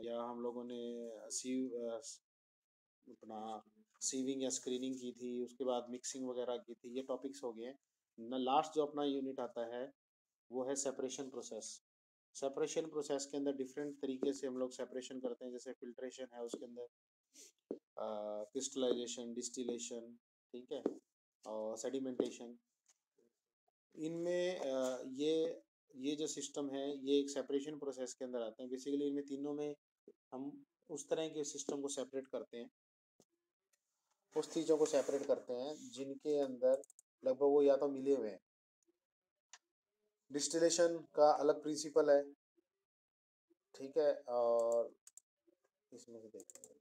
या हम लोगों ने सीव अपना सीविंग या स्क्रीनिंग की थी, उसके बाद मिक्सिंग वगैरह की थी, ये टॉपिक्स हो गए हैं न। लास्ट जो अपना यूनिट आता है वो है सेपरेशन प्रोसेस। सेपरेशन प्रोसेस के अंदर डिफरेंट तरीके से हम लोग सेपरेशन करते हैं, जैसे फिल्ट्रेशन है, उसके अंदर क्रिस्टलाइजेशन, डिस्टिलेशन, ठीक है, और सेडिमेंटेशन। इनमें ये जो सिस्टम है ये एक सेपरेशन प्रोसेस के अंदर आते हैं। बेसिकली इनमें तीनों में हम उस तरह के सिस्टम को सेपरेट करते हैं, उस चीज़ों को सेपरेट करते हैं जिनके अंदर लगभग वो या तो मिले हुए हैं। डिस्टिलेशन का अलग प्रिंसिपल है, ठीक है, और इसमें से देखेंगे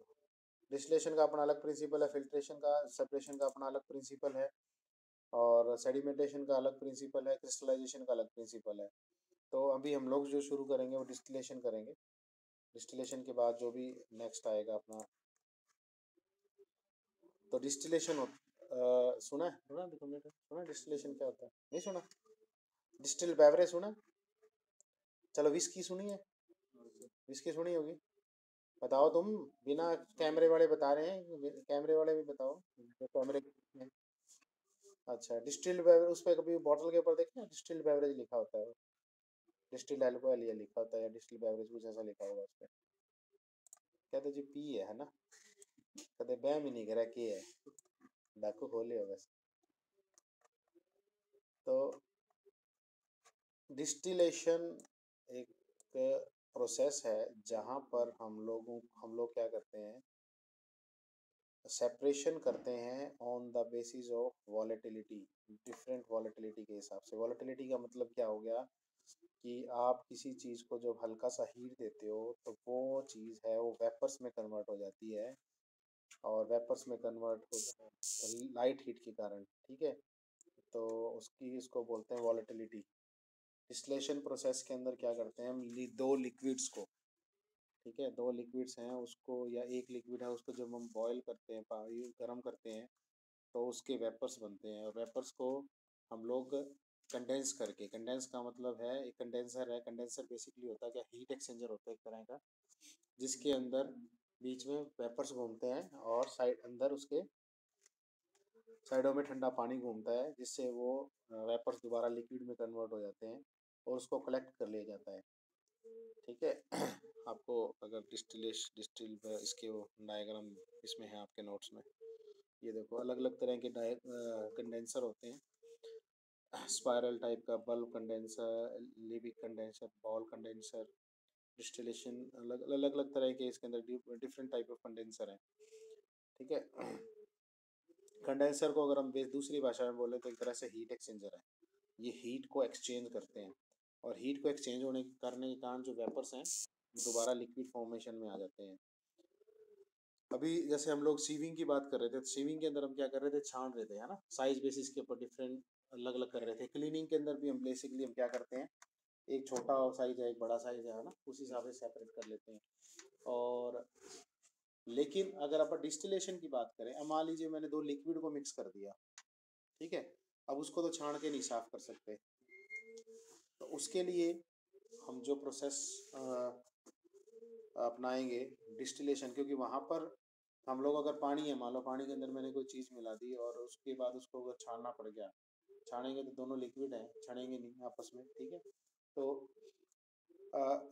डिस्टिलेशन का अपना अलग प्रिंसिपल है, फिल्ट्रेशन का, सेपरेशन का अपना अलग प्रिंसिपल है, और सेडिमेंटेशन का अलग प्रिंसिपल है, क्रिस्टलाइजेशन का अलग प्रिंसिपल है। तो अभी हम लोग जो शुरू करेंगे वो डिस्टिलेशन करेंगे। डिस्टिलेशन के बाद जो भी नेक्स्ट आएगा अपना, तो डिस्टिलेशन सुना है, अभी तुमने सुना डिस्टिलेशन क्या होता है? नहीं सुना? डिस्टिल बेवरेज सुना? चलो विस्की सुनी है? विस्की सुनी होगी। बताओ तुम, बिना कैमरे वाले बता रहे हैं, कैमरे वाले भी बताओ जो कैमरे में। अच्छा, डिस्टिल्ड बेवरेज, उस पर कभी बॉटल के ऊपर देखे ना, डिस्टिल्ड बेवरेज लिखा होता है, डिस्टिल्ड अल्कोहल ये लिखा होता है, या डिस्टिल्ड बेवरेज कुछ ऐसा लिखा होगा उस पर। कहते जी पी है ना, कहते बैम ही नहीं करा के है, डाकू खोले हो बस। तो डिस्टिलेशन एक प्रोसेस है जहाँ पर हम लोग क्या करते हैं, सेपरेशन करते हैं on the basis of volatility, different volatility के हिसाब से। वॉलेटिलिटी का मतलब क्या हो गया कि आप किसी चीज़ को जब हल्का सा हीट देते हो तो वो चीज़ है वो वेपर्स में कन्वर्ट हो जाती है, और वेपर्स में कन्वर्ट हो लाइट हीट के कारण, ठीक है, तो इसको बोलते हैं वॉलेटिलिटी। डिस्टिलेशन प्रोसेस के अंदर क्या करते हैं हम, दो लिक्विड्स को, ठीक है, दो लिक्विड्स हैं उसको, या एक लिक्विड है उसको जब हम बॉयल करते हैं, पानी गर्म करते हैं, तो उसके वेपर्स बनते हैं, और वेपर्स को हम लोग कंडेंस करके, कंडेंस का मतलब है एक कंडेंसर है। कंडेंसर बेसिकली होता है क्या, हीट एक्सचेंजर होता है एक तरह का, जिसके अंदर बीच में वेपर्स घूमते हैं और साइड अंदर उसके साइडों में ठंडा पानी घूमता है, जिससे वो वेपर्स दोबारा लिक्विड में कन्वर्ट हो जाते हैं और उसको कलेक्ट कर लिया जाता है, ठीक है। आपको अगर डिस्टिल इसके वो डायग्राम इसमें है आपके नोट्स में, ये देखो अलग अलग तरह के कंडेंसर होते हैं, स्पायरल टाइप का, bulb condenser, Liebig condenser, ball condenser. Distillation अलग अलग अलग तरह के इसके अंदर डिफरेंट टाइप ऑफ कंडेंसर हैं, ठीक है। कंडेंसर को अगर हम दूसरी भाषा में बोले तो एक तरह से हीट एक्सचेंजर है। ये हीट को एक्सचेंज करते हैं, और हीट को एक्सचेंज करने के कारण जो वेपर्स हैं दोबारा लिक्विड फॉर्मेशन में आ जाते हैं। अभी जैसे हम लोग सीविंग की बात कर रहे थे, तो सीविंग के अंदर हम क्या कर रहे थे, छान रहे थे, है ना, साइज बेसिस के ऊपर डिफरेंट अलग अलग कर रहे थे। क्लीनिंग के अंदर भी हम बेसिकली हम क्या करते हैं, एक छोटा साइज है एक बड़ा साइज है ना, उस हिसाब से सेपरेट कर लेते हैं। और लेकिन अगर आप डिस्टिलेशन की बात करें, अब मान लीजिए मैंने दो लिक्विड को मिक्स कर दिया, ठीक है, अब उसको तो छान के नहीं साफ कर सकते, तो उसके लिए हम जो प्रोसेस अपनाएंगे डिस्टिलेशन, क्योंकि वहाँ पर हम लोग अगर पानी है, मान लो पानी के अंदर मैंने कोई चीज़ मिला दी और उसके बाद उसको अगर छानना पड़ गया, छानेंगे तो दोनों लिक्विड हैं, छानेंगे नहीं आपस में, ठीक है। तो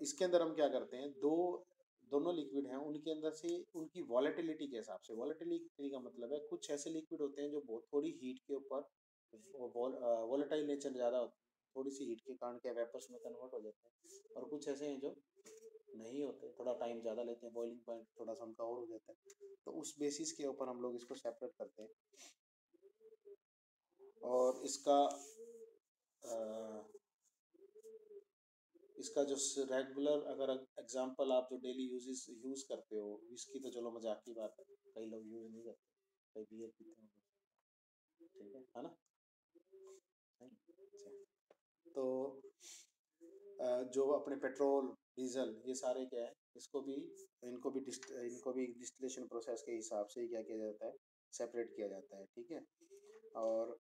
इसके अंदर हम क्या करते हैं, दोनों लिक्विड हैं, उनके अंदर से उनकी वॉलेटिलिटी के हिसाब से, वॉलेटिलिटी का मतलब है कुछ ऐसे लिक्विड होते हैं जो बहुत थोड़ी हीट के ऊपर वॉलेटाइल नेचर ज़्यादा होता है, थोड़ी सी हीट के कारण क्या वेपर्स में कन्वर्ट हो जाते हैं, और कुछ ऐसे हैं जो नहीं होते, थोड़ा टाइम ज़्यादा लेते हैं, बॉइलिंग पॉइंट थोड़ा सा उनका और हो जाता है। तो उस बेसिस के ऊपर हम लोग इसको सेपरेट करते हैं। और इसका जो रेगुलर अगर एग्जांपल आप जो डेली यूज़ करते हो, इसकी तो चलो मजाक की बात है, कई लोग यूज़ नहीं करते, कई बियर पीते हैं, ठीक है ना। अच्छा, तो जो अपने पेट्रोल डीजल ये सारे क्या है, इनको भी डिस्टिलेशन प्रोसेस के हिसाब से ही क्या किया जाता है, सेपरेट किया जाता है, ठीक है। और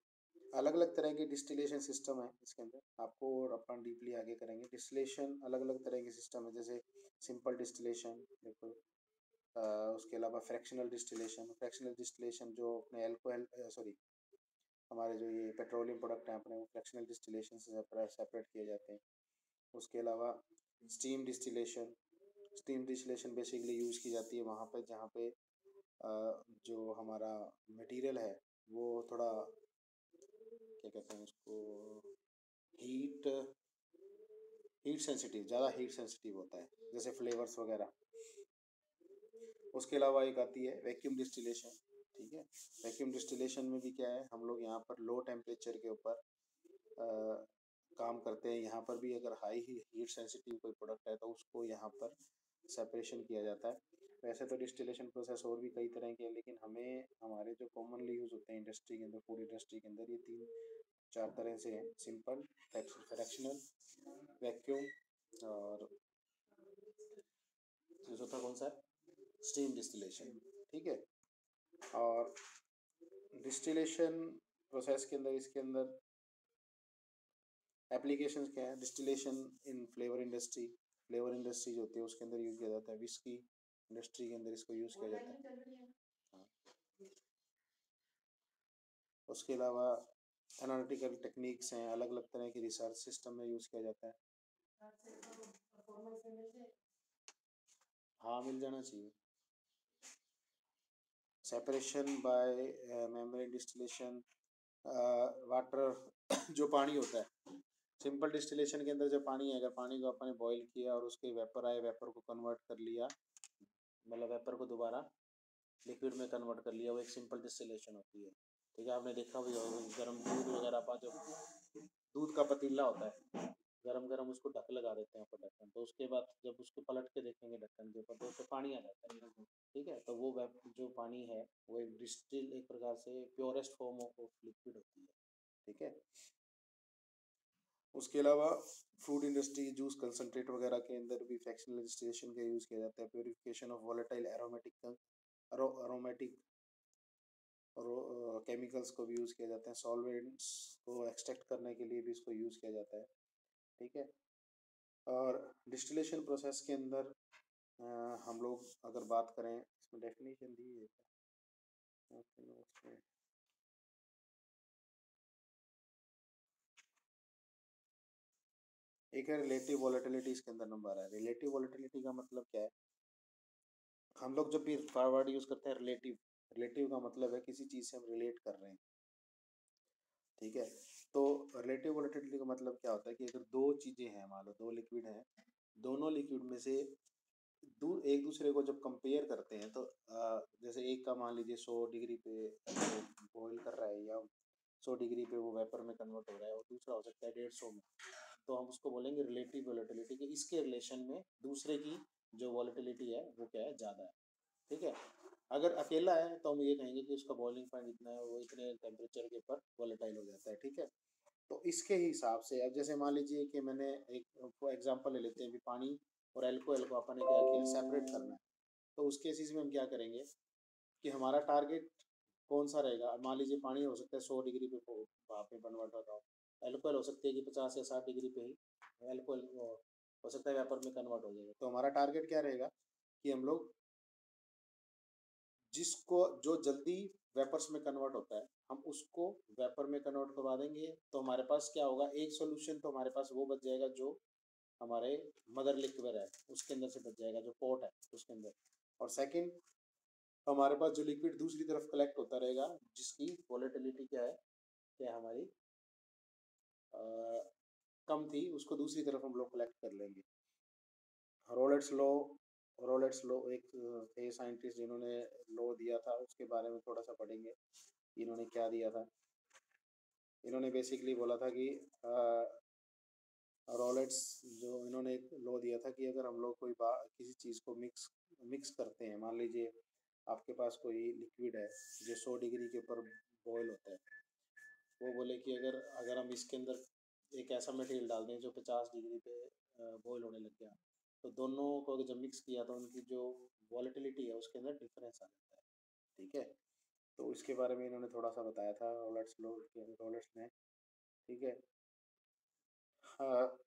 अलग अलग तरह के डिस्टिलेशन सिस्टम है इसके अंदर, आपको और अपन डीपली आगे करेंगे। डिस्टिलेशन अलग अलग तरह के सिस्टम है, जैसे सिंपल डिस्टिलेशन देखो, उसके अलावा फ्रैक्शनल डिस्टिलेशन। फ्रैक्शनल डिस्टिलेशन जो अपने एल्कोहल सॉरी हमारे जो ये पेट्रोलियम प्रोडक्ट हैं अपने, वो फ्रैक्शनल डिस्टिलेशन से सेपरेट किए जाते हैं। उसके अलावा steam distillation. Steam distillation basically use की जाती है वहाँ पे जहाँ पे जो हमारा मटेरियल है वो थोड़ा क्या कहते हैं उसको, हीट हीट सेंसिटिव, ज़्यादा हीट सेंसिटिव होता है, जैसे फ्लेवर्स वगैरह। उसके अलावा एक आती है वैक्यूम डिस्टिलेशन। ठीक है, वैक्यूम डिस्टिलेशन में भी क्या है, हम लोग यहाँ पर लो टेम्परेचर के ऊपर काम करते हैं। यहाँ पर भी अगर हाई हीट सेंसिटिव कोई प्रोडक्ट है तो उसको यहाँ पर सेपरेशन किया जाता है। वैसे तो डिस्टिलेशन प्रोसेस और भी कई तरह के हैं, लेकिन हमें हमारे जो कॉमनली यूज़ होते हैं इंडस्ट्री के अंदर, फूड इंडस्ट्री के अंदर, ये 3-4 तरह से हैं। सिंपल, फ्रैक्शनल, वैक्यूम और चौथा कौन सा है, स्टीम डिस्टिलेशन। ठीक है, और डिस्टिलेशन प्रोसेस के अंदर, इसके अंदर एप्लीकेशंस क्या है। Distillation in flavour industry, flavour industry जो होती है उसके अंदर यूज़ किया जाता है। विस्की इंडस्ट्री के अंदर इसको यूज़ किया जाता है। हाँ, उसके अलावा एनालिटिकल टेक्निक्स हैं, अलग अलग तरह की रिसर्च सिस्टम में यूज़ किया जाता है। हाँ, मिल जाना चाहिए। Separation by membrane distillation, water जो पानी होता है, सिंपल डिस्टिलेशन के अंदर जो पानी है, अगर पानी को अपने बॉईल किया और उसके वेपर आए, वेपर को कन्वर्ट कर लिया, मतलब वेपर को दोबारा लिक्विड में कन्वर्ट कर लिया, वो एक सिंपल डिस्टिलेशन होती है। ठीक है, आपने देखा भी होगा गर्म दूध वगैरह का जो दूध का पतीला होता है, गरम गरम उसको ढक लगा देते हैं ऊपर ढक्कन, तो उसके बाद जब उसको पलट के देखेंगे ढक्कन के ऊपर तो उससे पानी आ जाता है। ठीक है, तो वो जो पानी है वो एक डिस्टिल, एक प्रकार से प्योरेस्ट फॉर्म ऑफ लिक्विड होती है। ठीक है, उसके अलावा फूड इंडस्ट्री, जूस कंसनट्रेट वगैरह के अंदर भी फ्रैक्शनल डिस्टिलेशन का यूज़ किया जाता है। Purification of volatile aromatic chemicals को भी यूज़ किया जाता है। सॉल्वेंट्स को एक्सट्रैक्ट करने के लिए भी इसको यूज़ किया जाता है। ठीक है, और डिस्टिलेशन प्रोसेस के अंदर हम लोग अगर बात करें, इसमें डेफिनेशन दी है क्या? एक है रिलेटिव वोलेटिलिटी, इसके अंदर नंबर है। रिलेटिव वोलेटिलिटी का मतलब क्या है, हम लोग जब भी वर्ड यूज़ करते हैं रिलेटिव, रिलेटिव का मतलब है किसी चीज़ से हम रिलेट कर रहे हैं। ठीक है, तो रिलेटिव वोलेटिलिटी का मतलब क्या होता है कि अगर दो चीज़ें हैं, मान लो दो लिक्विड हैं, दोनों लिक्विड में से एक दूसरे को जब कंपेयर करते हैं तो जैसे एक का मान लीजिए 100 डिग्री पे बॉईल कर रहा है, या 100 डिग्री पे वो वेपर में कन्वर्ट हो रहा है, और दूसरा हो सकता है 150 में, तो हम उसको बोलेंगे रिलेटिव वोलेटिलिटी, कि इसके रिलेशन में दूसरे की जो वोलेटिलिटी है वो क्या है, ज़्यादा है। ठीक है, अगर अकेला है तो हम ये कहेंगे कि उसका बॉइलिंग पॉइंट इतना है, वो इतने टेम्परेचर के ऊपर वोलेटाइल हो जाता है। ठीक है, तो इसके हिसाब से अब जैसे मान लीजिए कि मैंने एक एग्जांपल ले लेते हैं कि पानी और एल्कोहल को अपन ने क्या किया, सेपरेट करना है। तो उस केसेस में हम क्या करेंगे कि हमारा टारगेट कौन सा रहेगा। मान लीजिए पानी हो सकता है 100 डिग्री पे वहाँ पे कन्वर्ट हो रहा हो, एल्कोहल हो सकती है कि 50 या 60 डिग्री पे ही एल्कोहल हो सकता है वेपर में कन्वर्ट हो जाएगा। तो हमारा टारगेट क्या रहेगा कि हम लोग जिसको जो जल्दी वेपर्स में कन्वर्ट होता है हम उसको वेपर में कन्वर्ट करवा देंगे। तो हमारे पास क्या होगा, एक सोल्यूशन तो हमारे पास वो बच जाएगा जो हमारे मदर लिक्विड है उसके अंदर से बच जाएगा, जो पोर्ट है उसके अंदर। और सेकंड, हमारे पास जो लिक्विड दूसरी तरफ कलेक्ट होता रहेगा, जिसकी वोलेटिलिटी क्या है हमारी कम थी, उसको दूसरी तरफ हम लोग कलेक्ट कर लेंगे। रोलेट्स लॉ, रोलेट्स लॉ एक थे साइंटिस्ट जिन्होंने लॉ दिया था, उसके बारे में थोड़ा सा पढ़ेंगे। इन्होंने क्या दिया था, इन्होंने बेसिकली बोला था कि रोलेट्स जो इन्होंने एक लॉ दिया था कि अगर हम लोग किसी चीज़ को मिक्स करते हैं, मान लीजिए आपके पास कोई लिक्विड है जो 100 डिग्री के ऊपर बॉयल होता है, वो बोले कि अगर अगर हम इसके अंदर एक ऐसा मटेरियल डाल दें जो 50 डिग्री पे बॉयल होने लग गया, तो दोनों को अगर जब मिक्स किया तो उनकी जो वॉलेटिलिटी है उसके अंदर डिफरेंस आ जाता है। ठीक है, तो इसके बारे में इन्होंने थोड़ा सा बताया था रॉलर्स ने। ठीक है। हाँ,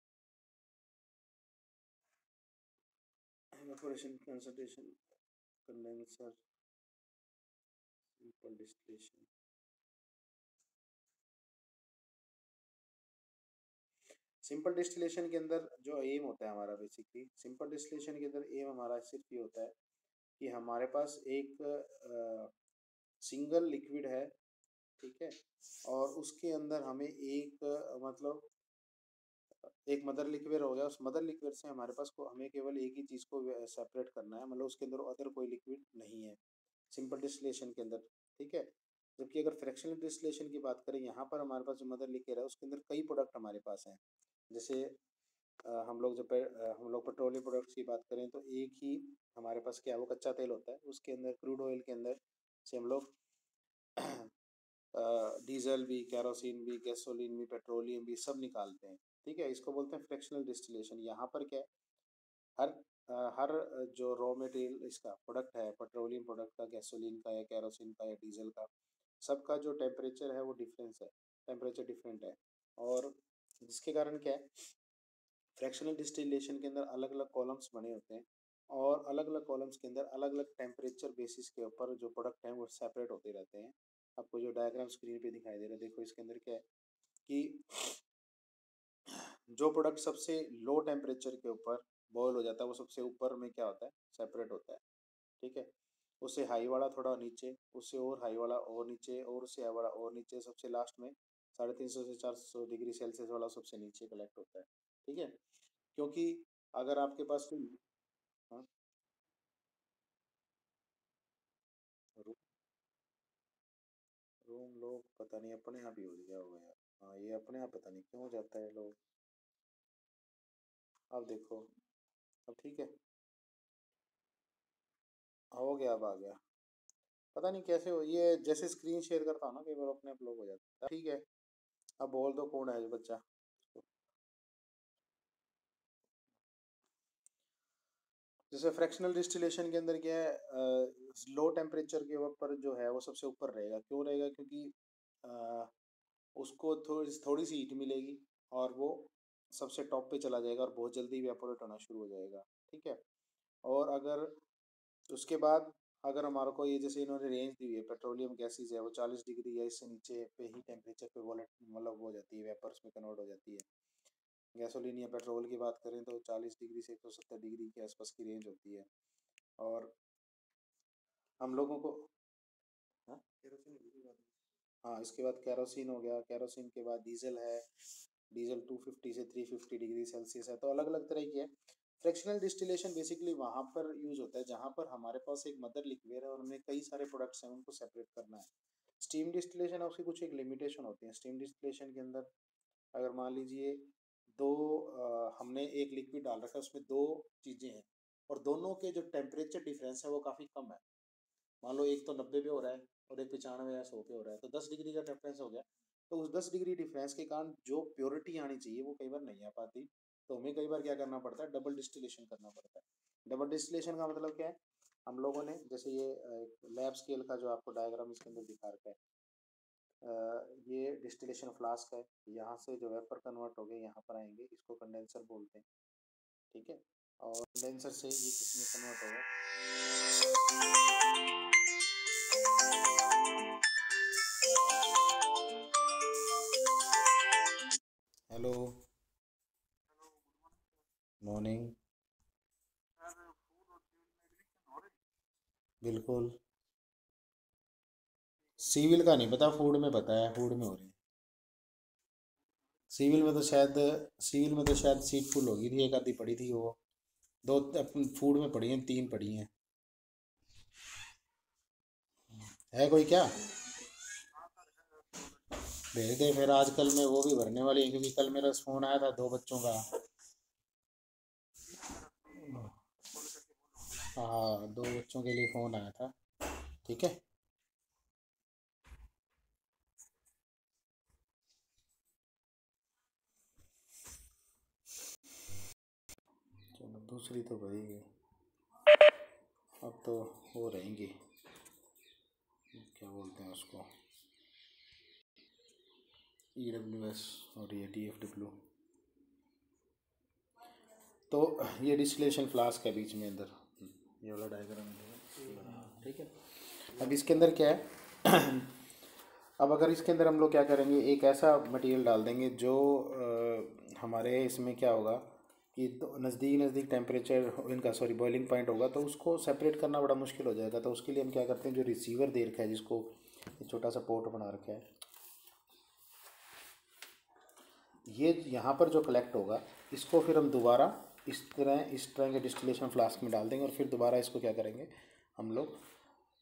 evaporation, concentration, condenser, simple distillation. Simple distillation के अंदर जो एम होता है हमारा, बेसिकली सिंपल डिस्टिलेशन के अंदर एम हमारा सिर्फ ये होता है कि हमारे पास एक सिंगल लिक्विड है, ठीक है, और उसके अंदर हमें एक मतलब एक मदर लिक्विड हो गया, उस मदर लिक्विड से हमारे पास को हमें केवल एक ही चीज़ को सेपरेट करना है, मतलब उसके अंदर अदर कोई लिक्विड नहीं है सिंपल डिस्टिलेशन के अंदर। ठीक है। जबकि अगर फ्रैक्शनल डिस्टिलेशन की बात करें, यहाँ पर हमारे पास जो मदर लिक्विड है उसके अंदर कई प्रोडक्ट हमारे पास हैं। जैसे हम लोग पेट्रोलियम प्रोडक्ट्स की बात करें तो एक ही हमारे पास क्या है, वो कच्चा तेल होता है, उसके अंदर क्रूड ऑयल के अंदर से हम लोग डीजल भी, केरोसिन भी, गैसोलीन भी, पेट्रोलियम भी सब निकालते हैं। ठीक है, इसको बोलते हैं फ्रैक्शनल डिस्टिलेशन। यहाँ पर क्या है, हर हर जो रॉ मटेरियल इसका प्रोडक्ट है, पेट्रोलियम प्रोडक्ट का, गैसोलीन का या केरोसिन का या डीजल का, सबका जो टेम्परेचर है वो डिफरेंस है, टेम्परेचर डिफरेंट है। और जिसके कारण क्या है, फ्रैक्शनल डिस्टिलेशन के अंदर अलग अलग कॉलम्स बने होते हैं, और अलग अलग कॉलम्स के अंदर अलग अलग टेम्परेचर बेसिस के ऊपर जो प्रोडक्ट हैं वो सेपरेट होते रहते हैं। आपको जो डायग्राम स्क्रीन पे दिखाई दे रहा है, देखो इसके अंदर क्या है कि जो प्रोडक्ट सबसे लो टेम्परेचर के ऊपर बॉयल हो जाता है वो सबसे ऊपर में क्या होता है, सेपरेट होता है। ठीक है। उससे हाई वाला थोड़ा नीचे, उससे और हाई वाला और नीचे, और उससे हाई वाला और नीचे, सबसे लास्ट में 350 से 400 डिग्री सेल्सियस वाला सबसे नीचे कलेक्ट होता है। ठीक है। क्योंकि अगर आपके पास कोई, हाँ, रू- रूम लोग पता नहीं अपने आप ही हो गया होगा यार। हाँ, ये अपने आप पता नहीं क्यों हो जाता है लोग। अब देखो, अब ठीक है, हो गया, अब आ गया। पता नहीं कैसे हो, ये जैसे स्क्रीन शेयर करता हूँ ना कई बार अपने आप लोग हो जाता है। ठीक है, अब बोल दो कौन है जो बच्चा। जैसे फ्रैक्शनल डिस्टिलेशन के अंदर क्या है, लो टेम्परेचर के ऊपर जो है वो सबसे ऊपर रहेगा। क्यों रहेगा? क्योंकि अ, उसको थोड़ी थोड़ी सी हीट मिलेगी और वो सबसे टॉप पे चला जाएगा और बहुत जल्दी इवेपोरेट होना शुरू हो जाएगा। ठीक है। और अगर उसके बाद अगर हमारे को ये जैसे इन्होंने रेंज दी है, पेट्रोलियम गैसेज है वो 40 डिग्री या इससे नीचे पे ही टेम्परेचर पे वॉलेट मतलब वो हो जाती है, वेपर्स में कन्वर्ट हो जाती है। गैसोलीन या पेट्रोल की बात करें तो 40 डिग्री से 170 डिग्री के आसपास की रेंज होती है। और हम लोगों को, हाँ, केरोसिन की बात है। हाँ, इसके बाद केरोसिन हो गया, केरोसिन के बाद डीजल है, डीजल 250 से 350 डिग्री सेल्सियस है। तो अलग अलग तरह की है। फ्रैक्शनल डिस्टिलेशन बेसिकली वहाँ पर यूज होता है जहाँ पर हमारे पास एक मदर लिक्विड है और हमें कई सारे प्रोडक्ट्स हैं उनको सेपरेट करना है। स्टीम डिस्टिलेशन है, उसकी कुछ एक लिमिटेशन होती है। स्टीम डिस्टिलेशन के अंदर अगर मान लीजिए दो हमने एक लिक्विड डाल रखा है, उसमें दो चीज़ें हैं और दोनों के जो टेम्परेचर डिफरेंस है वो काफ़ी कम है। मान लो एक तो 90 पे हो रहा है और एक 95 या 100 पे हो रहा है, तो 10 डिग्री का डिफरेंस हो गया। तो उस 10 डिग्री डिफरेंस के कारण जो प्योरिटी आनी चाहिए वो कई बार नहीं आ पाती। तो हमें कई बार क्या करना पड़ता है, डबल डिस्टिलेशन करना पड़ता है। डबल डिस्टिलेशन का मतलब क्या है, हम लोगों ने जैसे ये लैब स्केल का जो आपको डायग्राम इसके अंदर दिखा रखा है, ये डिस्टिलेशन फ्लास्क है, यहाँ से जो वेपर कन्वर्ट हो गए यहाँ पर आएंगे, इसको कंडेंसर बोलते हैं। ठीक है। और कंडेंसर से ये किसमें कन्वर्ट होगा। Hello, morning. बिल्कुल। सिविल का नहीं पता, फूड में पता है, फूड में हो रही है। सिविल में तो शायद, सिविल में तो शायद सीट फुल होगी थी, एक आधी पड़ी थी वो। दो अपन फूड में पड़ी हैं, 3 पड़ी हैं। है कोई क्या? भेज दे फिर, आजकल में वो भी भरने वाली है क्योंकि कल मेरा फ़ोन आया था 2 बच्चों का। हाँ, 2 बच्चों के लिए फ़ोन आया था। ठीक है। चलो, दूसरी तो भरी गई, अब तो वो रहेंगी। क्या बोलते हैं उसको, EWS और ये DFW। तो ये डिस्टिलेशन फ्लास्क है बीच में अंदर, ये वाला डायग्राम है, ठीक है। अब इसके अंदर क्या है अब अगर इसके अंदर हम लोग क्या करेंगे, एक ऐसा मटेरियल डाल देंगे जो हमारे इसमें क्या होगा कि नज़दीक नज़दीक टेम्परेचर इनका सॉरी बॉइलिंग पॉइंट होगा, तो उसको सेपरेट करना बड़ा मुश्किल हो जाएगा। तो उसके लिए हम क्या करते हैं, जो रिसीवर दे रखा है, जिसको छोटा सा पोर्ट बना रखा है, ये यहाँ पर जो कलेक्ट होगा, इसको फिर हम दोबारा इस तरह के डिस्टिलेशन फ्लास्क में डाल देंगे और फिर दोबारा इसको क्या करेंगे, हम लोग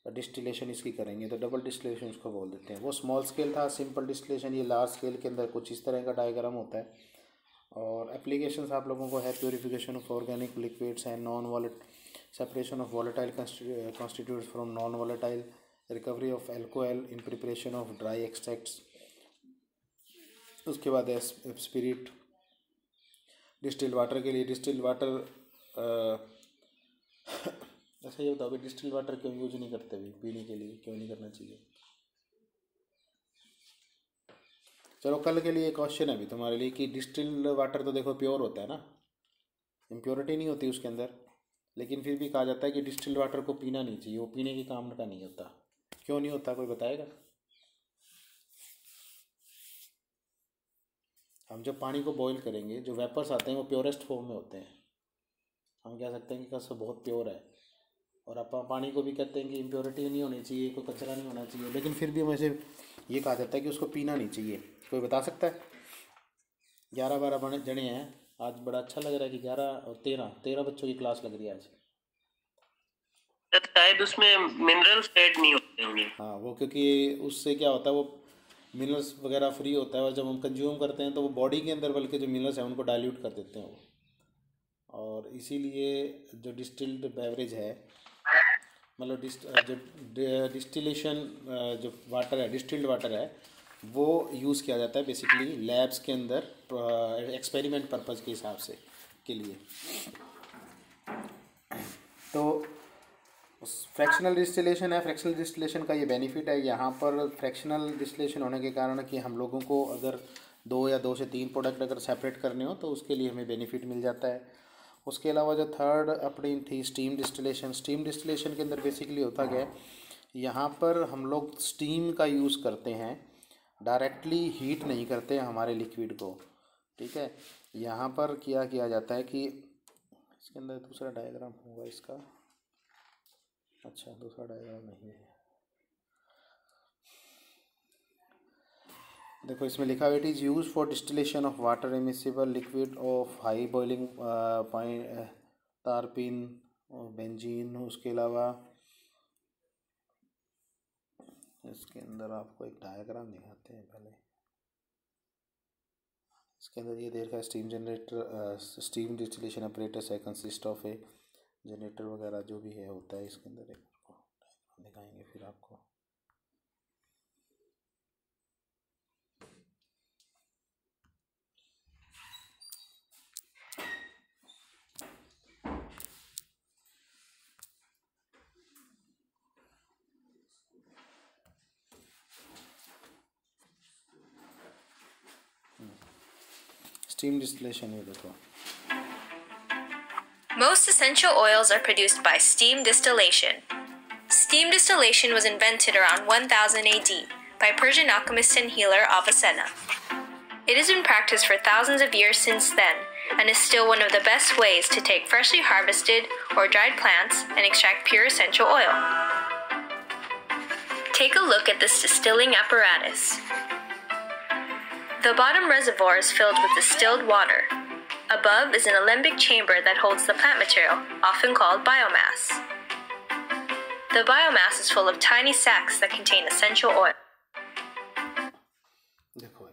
डिस्टिलेशन इसकी करेंगे। तो डबल डिस्टिलेशन इसको बोल देते हैं। वो स्मॉल स्केल था, सिंपल डिस्टिलेशन। ये लार्ज स्केल के अंदर कुछ इस तरह का डायग्राम होता है। और एप्लीकेशंस आप लोगों को है purification of organic liquids and non wallet, separation of volatile constitutes from non volatile, recovery of alcohol in preparation of dry extracts. उसके बाद स्पिरिट डिस्टिल्ड वाटर के लिए, डिस्टिल्ड वाटर अच्छा ये बताओ, डिस्टिल्ड वाटर क्यों यूज नहीं करते अभी पीने के लिए, क्यों नहीं करना चाहिए? चलो कल के लिए क्वेश्चन है अभी तुम्हारे लिए कि डिस्टिल्ड वाटर तो देखो प्योर होता है ना, इम्प्योरिटी नहीं होती उसके अंदर, लेकिन फिर भी कहा जाता है कि डिस्टिल्ड वाटर को पीना नहीं चाहिए, वो पीने के काम का नहीं होता। क्यों नहीं होता, कोई बताएगा? हम जब पानी को बॉईल करेंगे, जो वेपर्स आते हैं वो प्योरेस्ट फॉर्म में होते हैं। हम कह सकते हैं कि कसम बहुत प्योर है, और आप पानी को भी कहते हैं कि इम्प्योरिटी नहीं होनी चाहिए, कोई कचरा नहीं होना चाहिए, लेकिन फिर भी हमें से ये कहा जाता है कि उसको पीना नहीं चाहिए। कोई बता सकता है? 11-12 बने जने हैं आज, बड़ा अच्छा लग रहा है कि 11 और 13 बच्चों की क्लास लग रही है आज। शायद उसमें मिनरल्स ऐड नहीं होते होंगे। हाँ, वो क्योंकि उससे क्या होता है, वो मिनरल्स वगैरह फ्री होता है, और जब हम कंज्यूम करते हैं तो वो बॉडी के अंदर बल्कि जो मिनरल्स हैं उनको डाइल्यूट कर देते हैं वो। और इसीलिए जो डिस्टिल्ड बेवरेज है, मतलब जो डिस्टिलेशन जो वाटर है, डिस्टिल्ड वाटर है, वो यूज़ किया जाता है बेसिकली लैब्स के अंदर एक्सपेरिमेंट पर्पज़ के हिसाब से के लिए। तो फ्रैक्शनल डिस्टिलेशन है। फ्रैक्शनल डिस्टिलेशन का ये बेनिफिट है, यहाँ पर फ्रैक्शनल डिस्टिलेशन होने के कारण कि हम लोगों को अगर 2 या 2 से 3 प्रोडक्ट अगर सेपरेट करने हो तो उसके लिए हमें बेनिफिट मिल जाता है। उसके अलावा जो थर्ड अपनी थी स्टीम डिस्टिलेशन। स्टीम डिस्टिलेशन के अंदर बेसिकली होता क्या है, यहाँ पर हम लोग स्टीम का यूज़ करते हैं, डायरेक्टली हीट नहीं करते हमारे लिक्विड को, ठीक है। यहाँ पर क्या किया जाता है कि इसके अंदर दूसरा डायग्राम होगा इसका, अच्छा दूसरा डायग्राम नहीं है, देखो इसमें लिखा हुआ it is use for distillation of water immiscible liquid of high boiling point, तारपीन और बेंजीन। उसके अलावा इसके अंदर आपको एक डायग्राम दिखाते हैं पहले। इसके अंदर ये देर का steam generator, steam distillation operators है, कंसिस्ट ऑफ ए जनरेटर वगैरह जो भी है होता है इसके अंदर, एक डायग्राम दिखाएंगे फिर आपको। स्टीम डिस्टिलेशन ये देखो। Most essential oils are produced by steam distillation. Steam distillation was invented around 1000 AD by Persian alchemist and healer Avicenna. It has been practiced for thousands of years since then and is still one of the best ways to take freshly harvested or dried plants and extract pure essential oil. Take a look at this distilling apparatus. The bottom reservoir is filled with distilled water. Above is an alembic chamber that holds the plant material, often called biomass. The biomass is full of tiny sacs that contain essential oil. देखो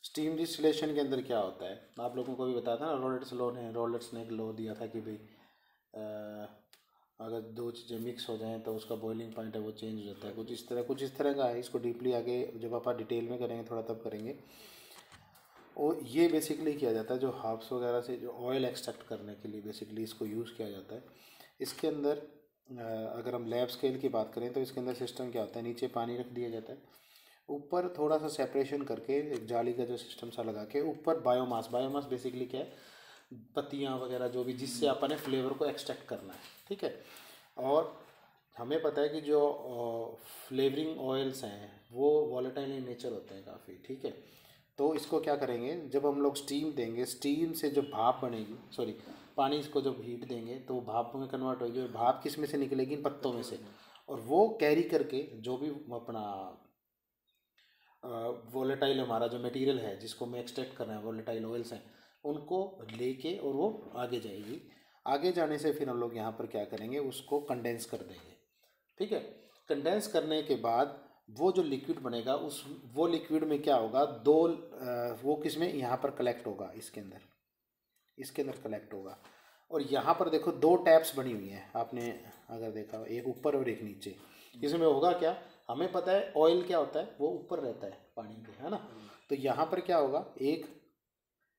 steam distillation के अंदर क्या होता है, आप लोगों को भी बताया था ना, रोलेट्स ने एक लॉ दिया था कि भाई अगर 2 चीज़ें मिक्स हो जाएं तो उसका बॉइलिंग पॉइंट है वो चेंज हो जाता है। कुछ इस तरह का है। इसको डीपली आगे जब आप डिटेल में करेंगे थोड़ा तब करेंगे। और ये बेसिकली किया जाता है जो हर्ब्स वगैरह से जो ऑयल एक्सट्रैक्ट करने के लिए बेसिकली इसको यूज़ किया जाता है। इसके अंदर अगर हम लैब स्केल की बात करें तो इसके अंदर सिस्टम क्या होता है, नीचे पानी रख दिया जाता है, ऊपर थोड़ा सा सेपरेशन करके एक जाली का जो सिस्टम सा लगा के ऊपर बायोमास, बायोमास बेसिकली क्या है, पत्तियाँ वगैरह जो भी, जिससे अपन ने फ्लेवर को एक्सट्रैक्ट करना है, ठीक है। और हमें पता है कि जो फ्लेवरिंग ऑयल्स हैं वो वॉलेटाइल इन नेचर होते हैं काफ़ी, ठीक है। तो इसको क्या करेंगे, जब हम लोग स्टीम देंगे, स्टीम से जो भाप बनेगी, सॉरी पानी इसको जब हीट देंगे तो वो भाप में कन्वर्ट होगी, और भाप किस में से निकलेगी, इन पत्तों में से, और वो कैरी करके जो भी अपना वोलेटाइल हमारा जो मटेरियल है जिसको मैं एक्सट्रैक्ट कर रहे हैं, वोलेटाइल ऑयल्स हैं, उनको लेके और वो आगे जाएगी। आगे जाने से फिर हम लोग यहाँ पर क्या करेंगे, उसको कंडेंस कर देंगे, ठीक है। कंडेंस करने के बाद वो जो लिक्विड बनेगा, उस वो लिक्विड में क्या होगा, दो वो किस में, यहाँ पर कलेक्ट होगा, इसके अंदर कलेक्ट होगा। और यहाँ पर देखो दो टैप्स बनी हुई हैं, आपने अगर देखा, एक ऊपर और एक नीचे। इसमें होगा क्या, हमें पता है ऑयल क्या होता है, वो ऊपर रहता है पानी के, है ना। तो यहाँ पर क्या होगा, एक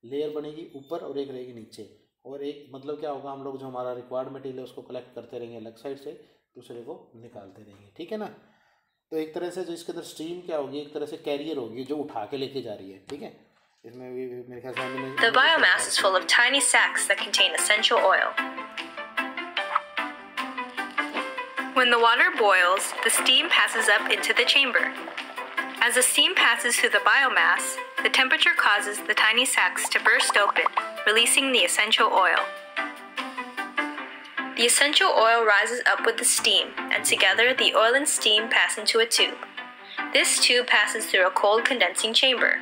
लेयर बनेगी ऊपर और एक रहेगी नीचे, और एक मतलब क्या होगा, हम लोग जो हमारा रिक्वायर्ड मटेरियल है उसको कलेक्ट करते रहेंगे अलग साइड से, दूसरे को निकालते रहेंगे, ठीक है ना। तो एक तरह से जो इसके अंदर स्ट्रीम क्या होगी, एक तरह से कैरियर होगी जो उठा के लेके जा रही है, ठीक है। इसमें भी मेरे ख्याल से The biomass is full of tiny sacs that contain essential oil. When the water boils, the steam passes up into the chamber. As the steam passes through the biomass, the temperature causes the tiny sacs to burst open, releasing the essential oil. The essential oil rises up with the steam, and together the oil and steam pass into a tube. This tube passes through a cold condensing chamber.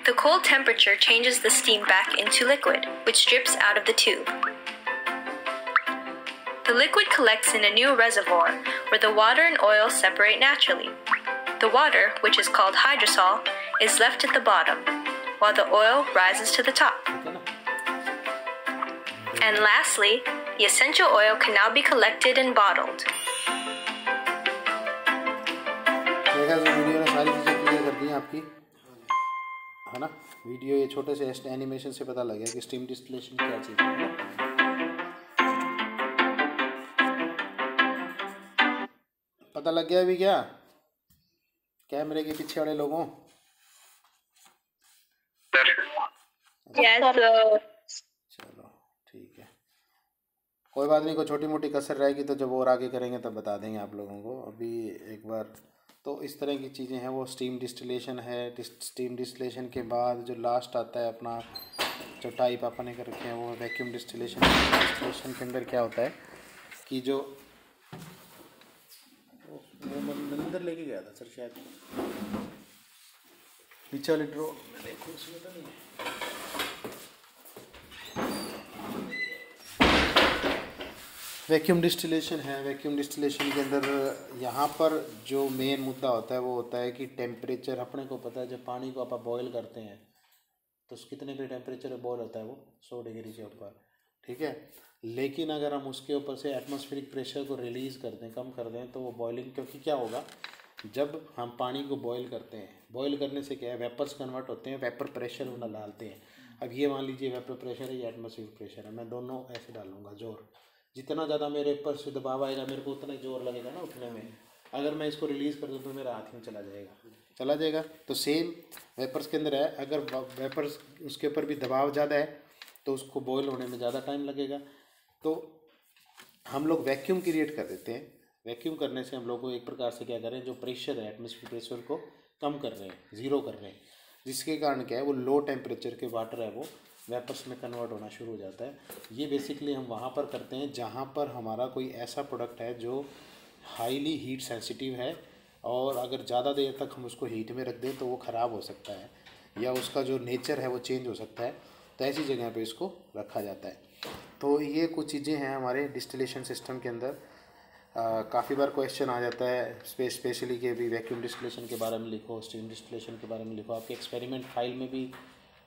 The cold temperature changes the steam back into liquid, which drips out of the tube. The liquid collects in a new reservoir where the water and oil separate naturally. The water, which is called hydrosol, is left at the bottom, while the oil rises to the top. And lastly, the essential oil can now be collected and bottled. Video ने सारी चीज़ें clear कर दी आपकी, है ना। Video ये छोटे से एनिमेशन से पता लग गया कि स्टीम डिस्टिलेशन क्या चीज़ है। पता लग गया अभी क्या, कैमरे के पीछे वाले लोगों? चलो ठीक है, कोई बात नहीं, कोई छोटी मोटी कसर रहेगी तो जब और आगे करेंगे तब बता देंगे आप लोगों को। अभी एक बार तो इस तरह की चीज़ें हैं, वो स्टीम डिस्टिलेशन है। स्टीम डिस्टिलेशन के बाद जो लास्ट आता है अपना, जो टाइप अपने कर रखे हैं, वो वैक्यूम डिस्टिलेशन। डिस्टिलेशन के अंदर क्या होता है कि जो वो मंदिर लेके गया था सर शायद, पीछे वाले ड्रॉ में देखो, उसमें तो नहीं है। वैक्यूम डिस्टिलेशन है। वैक्यूम डिस्टिलेशन के अंदर यहाँ पर जो मेन मुद्दा होता है वो होता है कि टेम्परेचर, अपने को पता है जब पानी को आप बॉयल करते हैं तो कितने पे टेम्परेचर पे बॉयल होता है, वो 100 डिग्री के ऊपर, ठीक है। लेकिन अगर हम उसके ऊपर से एटमॉस्फेरिक प्रेशर को रिलीज़ कर दें, कम कर दें, तो वो बॉइलिंग, क्योंकि क्या होगा जब हम पानी को बॉयल करते हैं, बॉयल करने से क्या है, वेपर्स कन्वर्ट होते हैं, वेपर प्रेशर उन्हें डालते हैं। अब ये मान लीजिए वेपर प्रेशर है या एटमॉस्फेरिक प्रेशर है, मैं दोनों ऐसे डालूंगा जोर, जितना ज़्यादा मेरे ऊपर से दबाव आएगा मेरे को उतना ही जोर लगेगा ना उठने में। अगर मैं इसको रिलीज़ कर दूँ तो मेरा हाथ में चला जाएगा। तो सेम वेपर्स के अंदर है, अगर वेपर्स उसके ऊपर भी दबाव ज़्यादा है तो उसको बॉयल होने में ज़्यादा टाइम लगेगा। तो हम लोग वैक्यूम क्रिएट कर देते हैं। वैक्यूम करने से हम लोग को एक प्रकार से क्या कर रहे हैं, जो प्रेशर है एटमॉस्फेरिक प्रेशर को कम कर रहे हैं, ज़ीरो कर रहे हैं, जिसके कारण क्या है, वो लो टेम्परेचर के वाटर है वो वेपर्स में कन्वर्ट होना शुरू हो जाता है। ये बेसिकली हम वहाँ पर करते हैं जहाँ पर हमारा कोई ऐसा प्रोडक्ट है जो हाईली हीट सेंसिटिव है, और अगर ज़्यादा देर तक हम उसको हीट में रख दें तो वो ख़राब हो सकता है, या उसका जो नेचर है वो चेंज हो सकता है। तो ऐसी जगह पे इसको रखा जाता है। तो ये कुछ चीज़ें हैं हमारे डिस्टिलेशन सिस्टम के अंदर। काफ़ी बार क्वेश्चन आ जाता है स्पेशली कि अभी वैक्यूम डिस्टिलेशन के बारे में लिखो, स्टीम डिस्टिलेशन के बारे में लिखो। आपके एक्सपेरिमेंट फाइल में भी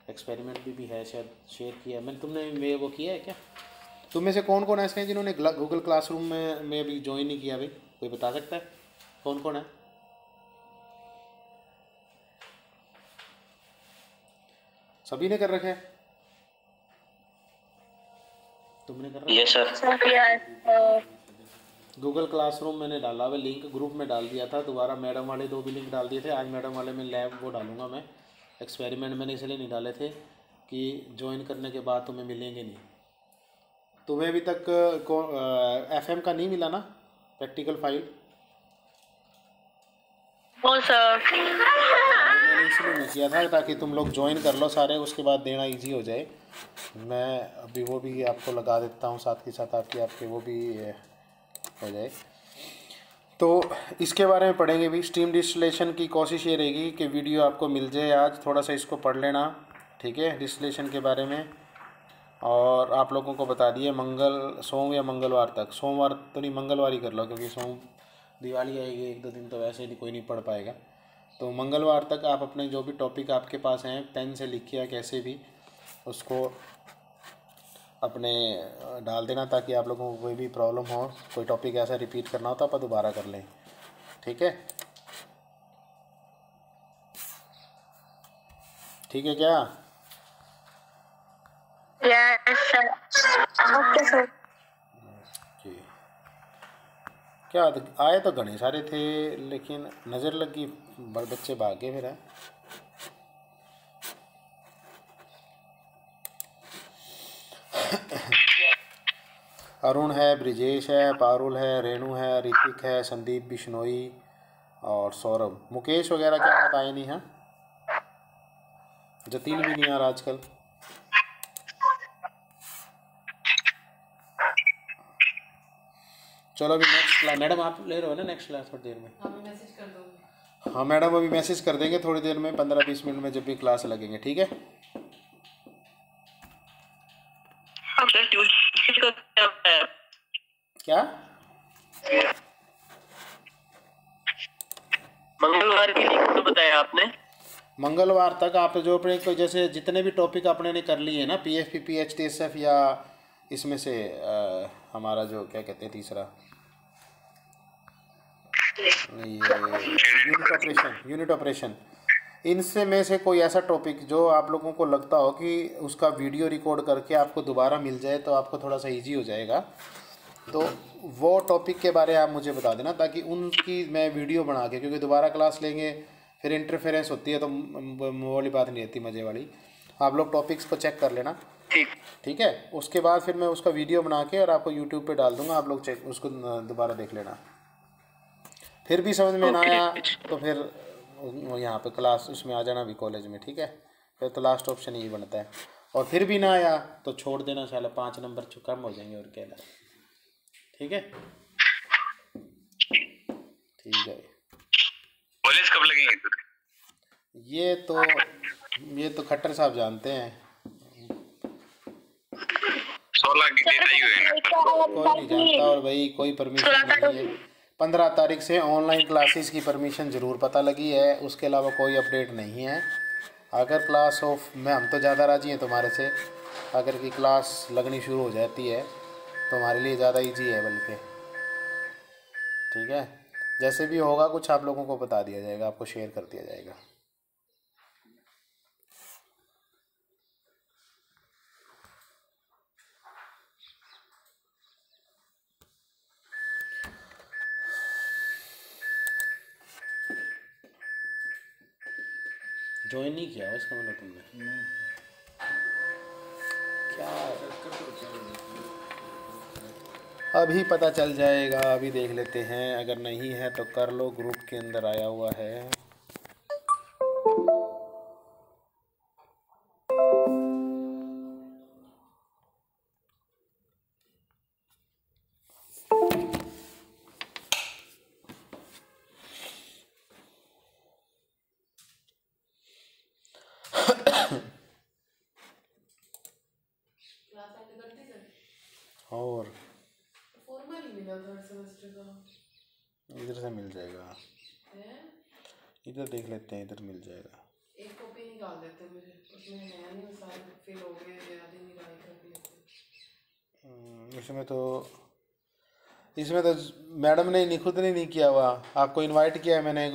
एक्सपेरिमेंट भी है, शायद शेयर किया मैंने, तुमने वो किया है क्या? तुम में से कौन कौन ऐसे हैं जिन्होंने गूगल क्लासरूम में अभी ज्वाइन नहीं किया? भाई कोई बता सकता है कौन कौन है? सभी ने कर रखा है? तुमने कर रखा? Yes sir. गूगल क्लासरूम मैंने डाला हुआ लिंक, ग्रुप में डाल दिया था। दोबारा मैडम वाले 2 भी लिंक डाल दिए थे। आज मैडम वाले में लैब वो डालूंगा मैं। एक्सपेरिमेंट मैंने इसलिए नहीं डाले थे कि ज्वाइन करने के बाद तुम्हें मिलेंगे नहीं। तुम्हें अभी तक FM का नहीं मिला ना प्रैक्टिकल फाइल? वो सर मैंने इसलिए नहीं किया था ताकि तुम लोग ज्वाइन कर लो सारे, उसके बाद देना इजी हो जाए। मैं अभी वो भी आपको लगा देता हूँ साथ के साथ, आपके वो भी हो जाए। तो इसके बारे में पढ़ेंगे भी। स्टीम डिस्टिलेशन की कोशिश ये रहेगी कि वीडियो आपको मिल जाए आज, थोड़ा सा इसको पढ़ लेना, ठीक है, डिस्टिलेशन के बारे में। और आप लोगों को बता दिए सोम या मंगलवार तक, सोमवार तो नहीं मंगलवार ही कर लो, क्योंकि दिवाली आएगी 1-2 दिन तो वैसे ही कोई नहीं पढ़ पाएगा। तो मंगलवार तक आप अपने जो भी टॉपिक आपके पास हैं पेन से लिख के या कैसे भी उसको अपने डाल देना, ताकि आप लोगों को कोई भी प्रॉब्लम हो, कोई टॉपिक ऐसा रिपीट करना हो तो आप दोबारा कर लें, ठीक है? ठीक है क्या? Yes sir. Okay sir. जी। क्या आए तो घने सारे थे, लेकिन नज़र लगी बच्चे भागे फिर हैं। अरुण है, ब्रिजेश है, पारुल है, रेणु है, ऋतिक है, संदीप बिश्नोई और सौरभ। मुकेश वगैरह क्या बात आए नहीं हैं? जतीन भी नहीं आ रहा आजकल। चलो अभी नेक्स्ट क्लास, मैडम आप ले रहे हो ना नेक्स्ट क्लास थोड़ी देर में? हाँ, मैं मैसेज कर दूँगी। हाँ मैडम अभी मैसेज कर देंगे थोड़ी देर में, 15-20 मिनट में जब भी क्लास लगेंगे, ठीक है? क्या मंगलवार की लिंक तो बताया आपने? मंगलवार तक आप जो अपने को जैसे जितने भी टॉपिक आपने ने कर लिए हैं ना, PFP PHTSF या इसमें से हमारा जो क्या कहते हैं तीसरा, ये यूनिट ऑपरेशन, इनसे में से कोई ऐसा टॉपिक जो आप लोगों को लगता हो कि उसका वीडियो रिकॉर्ड करके आपको दोबारा मिल जाए तो आपको थोड़ा सा इजी हो जाएगा, तो वो टॉपिक के बारे में आप मुझे बता देना, ताकि उनकी मैं वीडियो बना के, क्योंकि दोबारा क्लास लेंगे फिर इंटरफेरेंस होती है तो वो वाली बात नहीं रहती मज़े वाली। आप लोग टॉपिक्स को चेक कर लेना, ठीक है? उसके बाद फिर मैं उसका वीडियो बना के और आपको यूट्यूब पे डाल दूँगा, आप लोग चेक उसको दोबारा देख लेना। फिर भी समझ में ना आया तो फिर यहाँ पे क्लास उसमें आ जाना भी कॉलेज में, ठीक है? फिर तो लास्ट ऑप्शन यही बनता है। और फिर भी ना आया तो छोड़ देना, साला 5 नंबर कम हो जाएंगे और क्या है, ठीक है? ठीक है। कॉलेज कब लगेंगे? ये तो खट्टर साहब जानते हैं। 16 की डेट आई हुई है ना? कोई नहीं जानता, और भाई कोई परमिशन नहीं है। 15 तारीख से ऑनलाइन क्लासेस की परमिशन ज़रूर पता लगी है, उसके अलावा कोई अपडेट नहीं है। अगर क्लास ऑफ में हम तो ज़्यादा राजी हैं तुम्हारे से, अगर की क्लास लगनी शुरू हो जाती है तो हमारे लिए ज़्यादा इजी है बल्कि, ठीक है? जैसे भी होगा कुछ आप लोगों को बता दिया जाएगा, आपको शेयर कर दिया जाएगा। ज्वाइन नहीं किया इसका मतलब तुमने? क्या अभी पता चल जाएगा, अभी देख लेते हैं। अगर नहीं है तो कर लो, ग्रुप के अंदर आया हुआ है। और फॉर्मल ही मिला थर्ड सेमेस्टर का। इधर से मिल जाएगा, इधर देख लेते हैं, इधर मिल जाएगा। एक कॉपी निकाल देते मुझे, उसमें नया नहीं, सारे फिल हो गए, आधे निकाल कर लेते। इसमें तो मैडम ने खुद ने नहीं किया हुआ, आपको इनवाइट किया है मैंने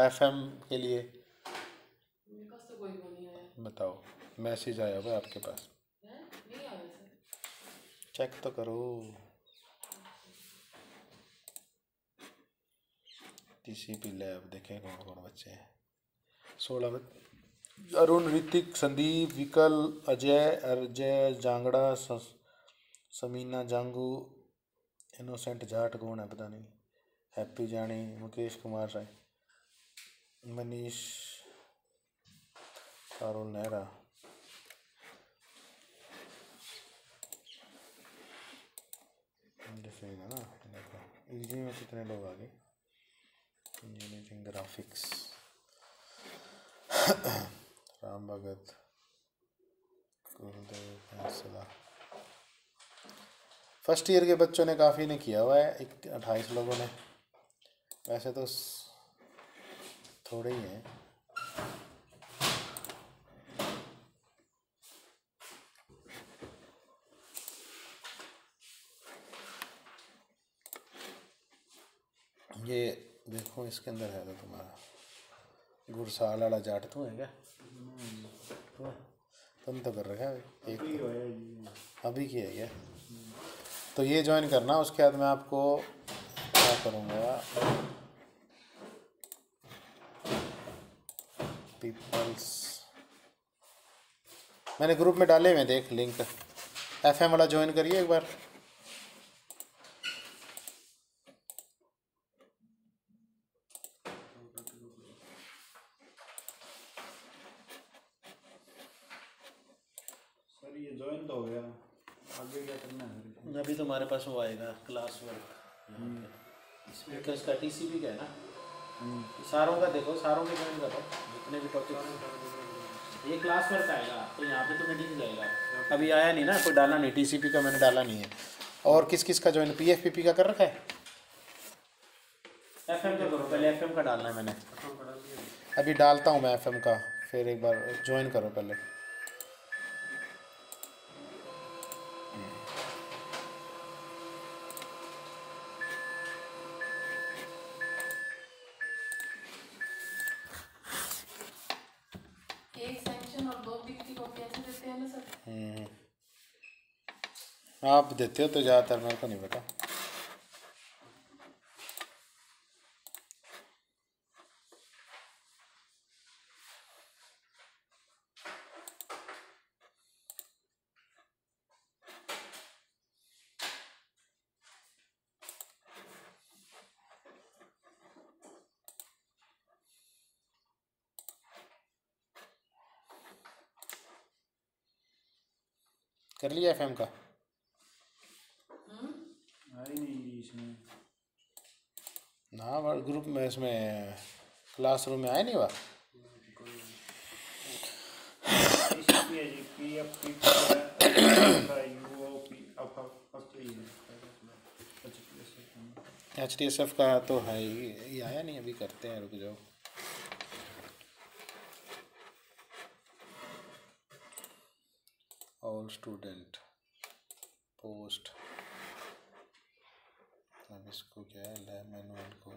FM के लिए। मेरे पास तो कोई वो नहीं आया। बताओ, मैसेज आया हुआ आपके पास? नहीं आया सर। चेक तो करो। टीसीपी लैब देखें कौन कौन बच्चे हैं। 16 बच्चे। अरुण, ऋतिक, संदीप, विकल, अजय जांगड़ा, समीना जांगू, इनोसेंट जाट कौन है पता नहीं, हैप्पी जानी, मुकेश कुमार राय, मनीष, पारुल नेहरा। जैसे है ना, देखो इजी में कितने लोग आ गए। इंजीनियरिंग ग्राफिक्स, राम भगत, गुरुदेव फैसला। फर्स्ट ईयर के बच्चों ने काफ़ी ने किया हुआ है, 28 लोगों ने। वैसे तो थोड़े ही हैं। ये देखो इसके अंदर है तो तुम्हारा गुरसाल वाला जाट तू है क्या? तुम तो कर रखा है एक तो, अभी किया है क्या? तो ये ज्वाइन करना, उसके बाद मैं आपको क्या करूँगा, पीपल्स मैंने ग्रुप में डाले हुए, देख लिंक। एफएम वाला ज्वाइन करिए एक बार। सर ये ज्वाइन तो हो गया, आगे क्या करना है? अभी तुम्हारे पास वो आएगा क्लास वर्क, स्पीकर्स का टीसीपी का है ना, सारों का देखो, सारों में ज्वाइन करो जितने भी टॉपिक। ये क्लास वर्क आएगा तो यहाँ पे तुम्हें दिख जाएगा। अभी आया नहीं ना, कोई डाला नहीं, टीसीपी का मैंने डाला नहीं है। और किस किस का ज्वाइन, पीएफपीपी का कर रखा है? एफएम का करो पहले, एफएम का डालना है मैंने। अभी डालता हूँ मैं एफएम का, फिर एक बार ज्वाइन करो पहले। एक सेक्शन और 2 पिक की कॉपी ऐसे देते हैं ना सर? आप देते हो तो ज़्यादातर, मेरे को नहीं पता। कर लिया एफएम का? आई नहीं इसमें ना ग्रुप में, इसमें क्लासरूम में आया नहीं हुआ। HTSF का तो है ही, ये आया नहीं, अभी करते हैं, रुक जाओ। ऑल स्टूडेंट पोस्ट, अब इसको क्या है, लैब मैनुअल को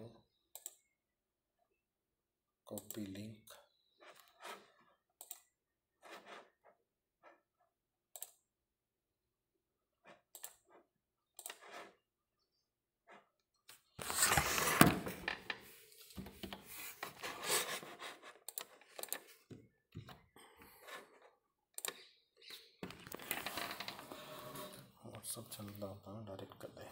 कॉपी लिंक, सब चल रहा होता है, डायरेक्ट कर दे।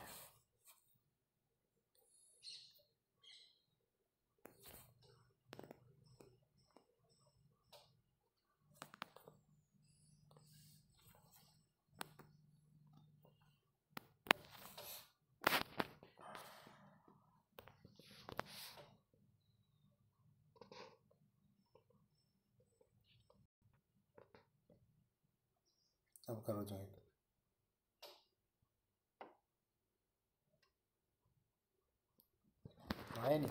अब करो ज्वाइन। आए नहीं?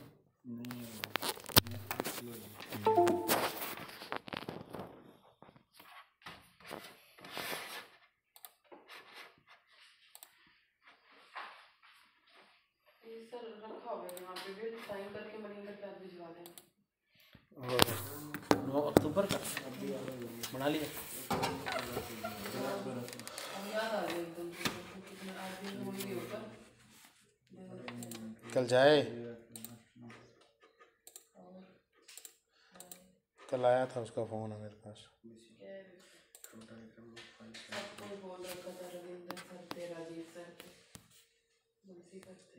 ये सर रखा हुआ है यहाँ पे भी, साइन करके मरीन करके आप भिजवा दें। और 9 अक्टूबर का बना लिया। अब याद आ गया एकदम से कितना आज भी हो ही होगा। कल जाए, कल आया था उसका फ़ोन है मेरे पास। सबको बोल रखा था रविंदर सर तेरा अजीब सर थे, मुंशी करते